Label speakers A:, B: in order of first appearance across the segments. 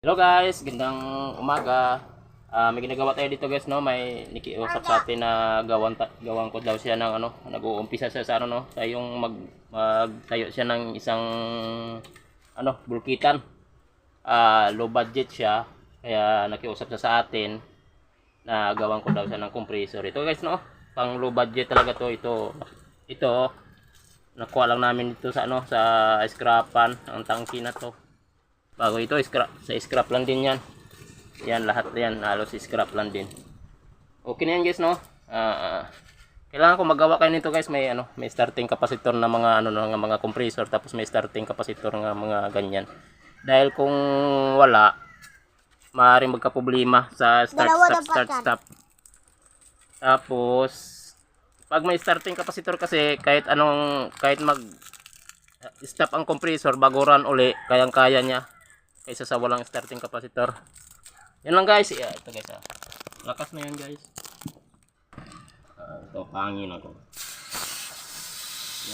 A: Hello guys, gandang umaga. May ginagawa tayo dito guys, no. May nikiusap sa atin na gawan ko daw siya ng ano, nag-uumpisa siya sa ano, no. Tayo yung magtayo siya ng isang ano, bulkitan. Low budget siya, kaya nakiusap siya sa atin na gawan ko daw siya ng compressor. Ito guys, no. Pang low budget talaga to. Ito nakuha lang namin dito sa ano, sa scrapan ang tangki na to. Bago ito, scrap lang din yan. Yan, lahat yan, halos scrap lang din. Okay na yan guys, no? Kailangan ko magawa kayo nito guys. May ano, may starting capacitor na mga ano, ng mga compressor, tapos may starting capacitor ng mga ganyan. Dahil kung wala, maaaring magka-problema sa start. Tapos pag may starting capacitor kasi, kahit mag stop ang compressor bago run uli, kayang-kaya niya kaysa sa walang starting capacitor. Yan lang guys. Ito guys, lakas na yan guys. Ito, pangin ako.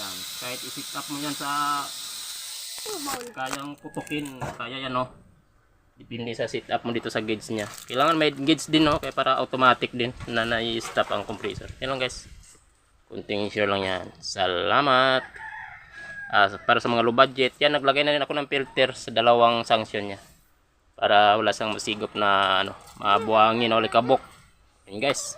A: Yan, kahit i-sit up mo yan sa kayang putukin, kaya yan, no. Depende sa sit up mo dito sa gauge nya. Kailangan may gauge din, no, kaya para automatic din na nai-stop ang compressor. Yan lang guys, kunting share lang yan. Salamat. Para sa mga low budget, yan, naglagay na rin ako ng filter sa dalawang sanction niya para wala siyang masigop na ano, mabuhangin o likabok. Yan guys.